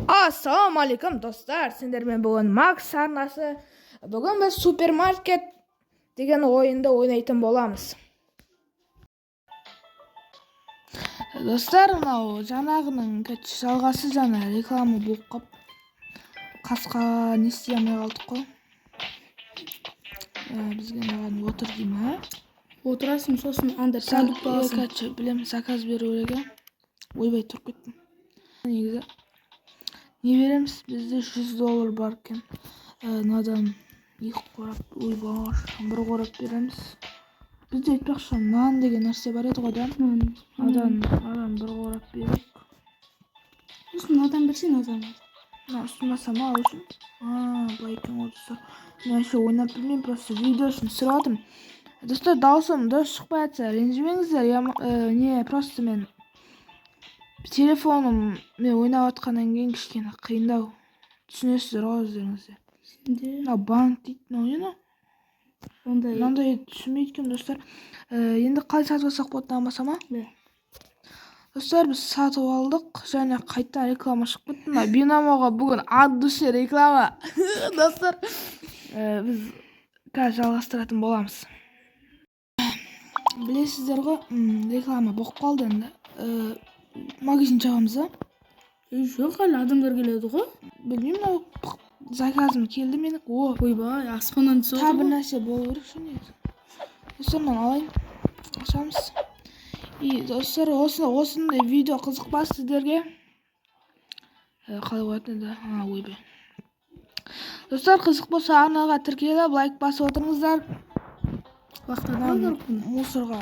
Assalomu alaykum do'stlar. Sizlarga bugun Max sarnasi. Bugun biz supermarket degan o'yinda o'ynayotgan bo'lamiz. Do'stlar, mana janag'ining жалғасы jana reklama bo'lib qolib qasqa nestiyamay qoldik-ku. Bizga nima o'tir deymi? O'tirasың, so'sin anda продукт olasan. Bilem zakaz beravergan. O'ybay turib ketdim. Негізі не береміз? Bizde $100 бар екен. Надан 2 қорап, ойбаш, 1 қорап береміз. Bizde айтпақшы, нан деген нәрсе бар еді ғой да. Надан 1 қорап берейік. Сосын надан берсең надан. Ұсынбасам ал үшін. Былай екен ғой достар. Мен еще ойнап білмеймін, просто видео үшін сұрадым. Достар, даусым дұрыс шықпай жатса ренжімеңіздер. Не, просто мен телефоным мен ойнап жатқаннан кейін кішкене қиындау. Түсінесіздер ғой өздеріңіз. Банк дейтін ойын. Мынандай түсінбейді екен достар. Енді қалай сатып алсақ болады намасама? Достар, біз сатып алдық, және қайта реклама шығып кетті. Бинамоға бүгін от души реклама. Достар, біз қазір жалғастыратын боламыз. Білесіздер ғой, реклама болып қалды енді. Магазин жабамыз, а? Жоқ, әлі адамдар келеді ғой. Білмеймін, заказым келді менің. Ойбай, аспаннан түсіп Тағы бір нәрсе болу керек ше негізі. Достар, мен алайын. Ашамыз. Достар, осындай видео қызық па сіздерге? Қалай болады енді? Ойбай. Достар, қызық болса арнаға тіркеліп, лайк басып отырыңыздар. Вақтадан мусорға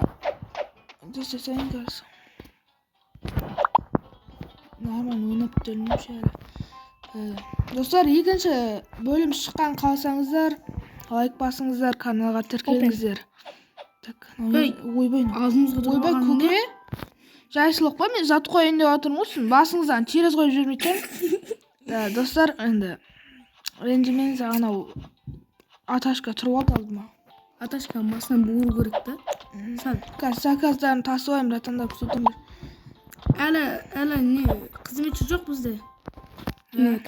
жасасайын қазір. Нормально ойнап төлініп әлі. Достар, екінші бөлім шыққан қалсаңыздар, лайк басыңыздар, каналға тіркеліңіздер. Ойбай, ойбай көке. Жайшылық па, мен зат қойын деп отырмын ғой, басыңыздан через қойып жүрмейтін. Достар, енді ренжімеңіз, анау аташка тұрып алды алдыма. Аташканың басынан буыру керек та. Қазір заказдарын тасып алайын, братандар, күтіңдер. Әлі не қызметші жоқ бізде.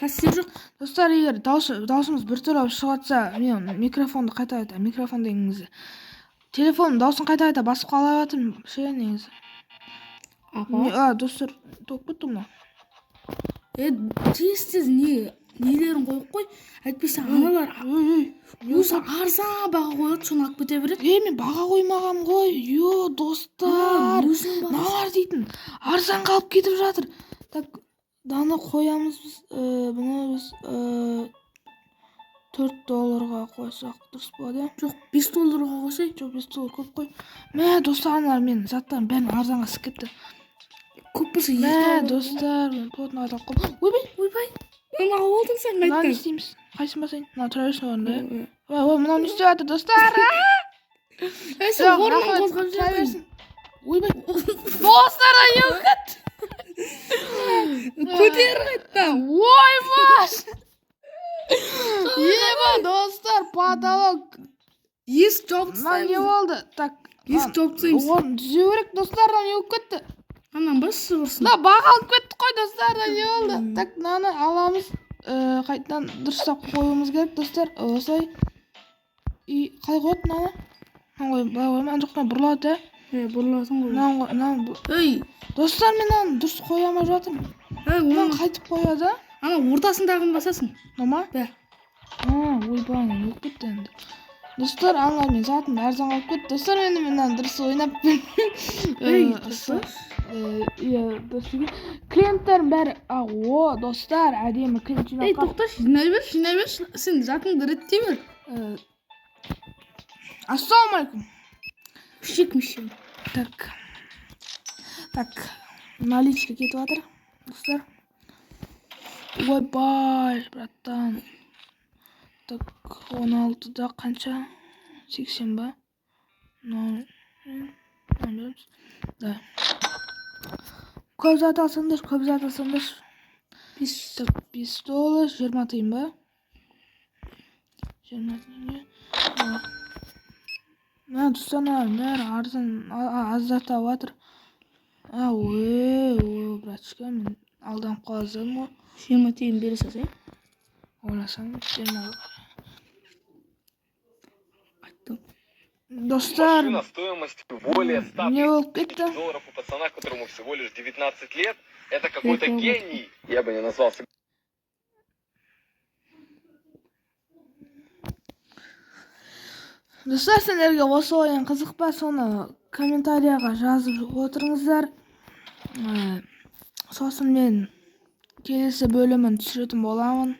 Кассир жоқ. Достар, егер даусымыз бір түрлі шығып жатса, мен микрофонды қайта айта, микрофон дегеніңізді. Телефонның даусын қайта айта басып қала жатырмын, ше негізі. Достар, топ кетті мұна. Тез нелерін қойып қой, әйтпесе аналар өзі арзан баға қойып, соны алып кете береді. Мен баға қоймағам ғой. Достар, налар дейтін арзан қалып кетіп жатыр. Так, даны қоямыз біз. Бұны біз $4 қойсақ дұрыс болады. Жоқ, $5 қойсай. Жоқ, $5 көп қой. Мә, достар, мен заттарын бәрін арзанға сып кетті. Көп болса $2. Достар, плотно айтып қойып. Ойбай. Мына олдың сен қайттың. Мынаны істейміз. Қайсын басайын? Мына тұра берсін орында. Мынау не істеп жатыр, достар? Сен орнынан қозғап жүрсің. Ойбай. Достар, аюқат. Көтер қайтта. Ойбаш. Еба, достар, потолок. Есік жауып тастаймыз. Не болды? Так. Есік жауып тастаймыз. Орын түзе керек, достар, не болып кетті? Анан бассы бұрсын. Баға алып кеттік қой, достар, не болды? Так, мынаны аламыз. Қайтадан дұрыстап қоюымыз керек, достар. Осылай. Қалай қояды мынаны? Былай қойма, ана жақтан бұрылады, бұрыласың ғой. Достар, мен аны дұрыс қоя алмай жатырмын. Мен қайтып қояды. Ана ортасындағын басасың. Нама? Ойбай, не болып кетті енді. Достар, аңғар мен затын арзан қалып кетті. Достар, мен дұрыс ойнап достар. Клиенттердің бәрі, достар, әдемі клиент жинап тоқта, жинай бер. Сен затыңды реттей бер. Ассалаумалейкум. Мішек. Так, наличка кетіп жатыр, достар. Ойбай, браттан. Так, 16-да қанша? 80 ба? Да. Көп зат алсаңдар. $5, 20 тиын ба? 20 тиын. Достар, бәрі арзан, аз зат алып жатыр. Братчика, мен алданып қаласың ғой. 20 тиын бере салсаң. Ойласаң, берме. Айттым. Достар, Машина стоимостью более 100 не болып тысяч кетті. долларов у пацана, которому всего лишь 19 лет. Это какой-то гений. Я бы не назвался. Достар, сендерге осы ойын қызық па, соны комментарияға жазып отырыңыздар. Сосын мен келесі бөлімін түсіретін боламын.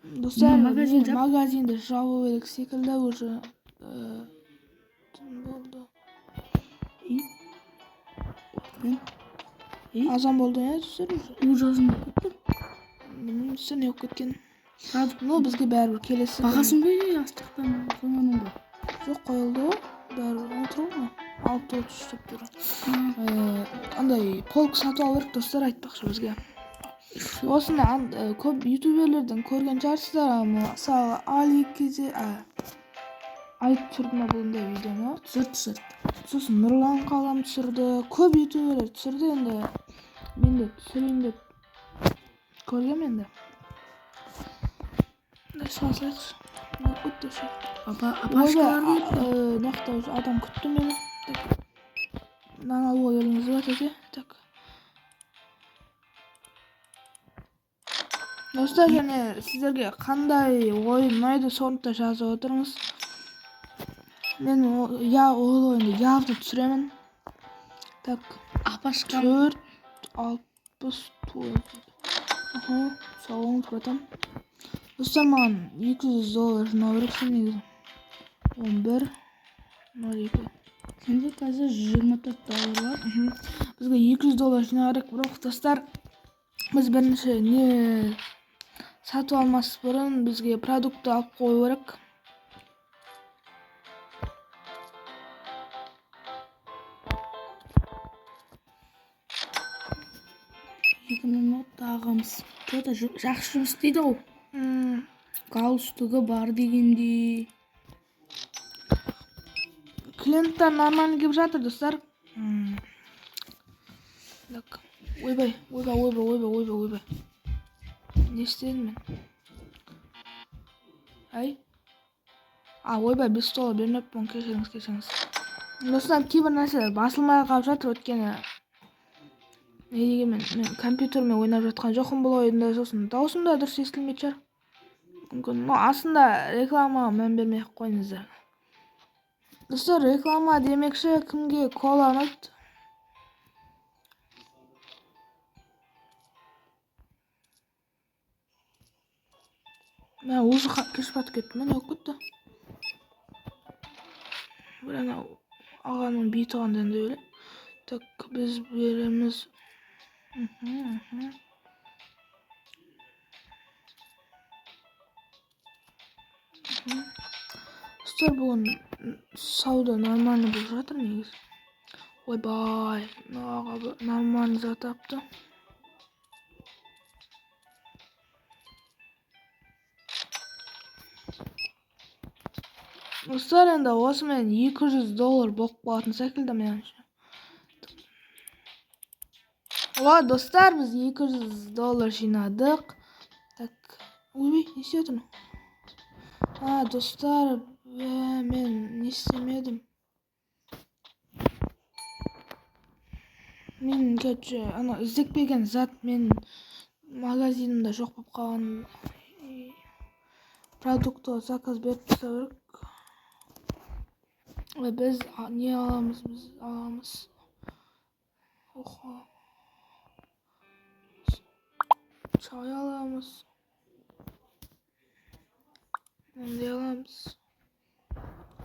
Достар, магазинді жабу керек секілді уже болды. Азан болды, достар, Ужасын кетті. білмеймін, түсір не болып кеткен. Бізге бәрібір келесі. Бағасын қой, астықтан соңының ба? Жоқ, қойылды ғой. Бәрібір отыру ма? 6.33 деп тұр. Андай полк сатып алу керек, достар, айтпақшы бізге. Осыны көп ютуберлерден көрген шығарсыздар, мысалы Аликеде айтып түсірді ма бұндай видеоны? Түсірді. Сосын Нұрлан қалам түсірді, көп ютуберлер түсірді, енді мен де түсірейін деп көргем енді. Салсайықшы. Күтті ше. Апашкалар кетті. Нақты адам күтті мені. Нан алуға келіңіз ба теке? Так. Достар, және сіздерге қандай ойын ұнайды, соны да жазып отырыңыз. Мен ол ойынды явно түсіремін. Так. Апашка. 4.69. Сау болыңыз, братан. Достар, маған $200 жинау керексің негізі. 11.02. Сенде қазір $24 бар. Бізге $200 жинау керек, бірақ достар, біз бірінші не сатып алмас бұрын бізге продукты алып қою керек. Ағамыз жақсы жұмыс істейді ғой. Галстугы бар дегенде. Клиенттер нормально келіп жатыр, достар. Так. Ойбай. Не істедім мен? Ойбай, $5 бермеппін, кешіріңіз. Достар, кейбір нәрселер басылмай қалып жатыр, өткені неге мен компьютермен ойнап жатқан жоқпын бұл ойында, сосын даусым да дұрыс естілмейді шығар. Мүмкін, асында рекламаға мән бермей ақ қойыңыздар. Достар, реклама демекші кімге кола ұнайды? Мен уже кеш батып кеттім, не болып кетті? Бір ана ағаның бейті қандай енді өлі. Так, біз береміз. Достар, бүгін сауда нормально болып жатыр негіз. Ойбай, аға нормально зат апты. Достар, енді осымен $200 болып қалатын секілді меніңше. Достар, біз $200 жинадық. Так, ойбай, не істедім? Достар, мен не істемедім? Мен кәтші, іздеп келген зат мен магазинімде жоқ болып қалған продукты заказ беріп тастау керек. Біз не аламыз? Біз аламыз. Çay alamız. Ne alamız?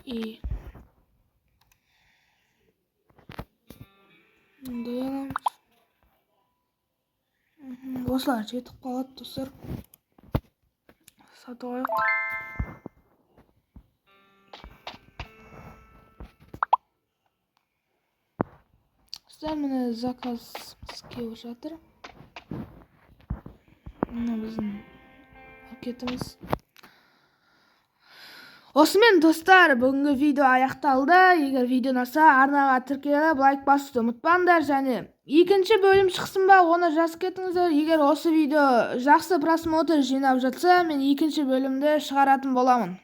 İyi. Ne alamız? Осылар жетіп қалады, достар. Сатып алайық. Достар, міне заказ келіп жатыр. Мына біздің пакетіміз. Осымен достар, бүгінгі видео аяқталды. Егер видео ұнаса, арнаға тіркеліп лайк басуды ұмытпаңдар, және екінші бөлім шықсын ба, оны жазып кетіңіздер. Егер осы видео жақсы просмотр жинап жатса, мен екінші бөлімді шығаратын боламын.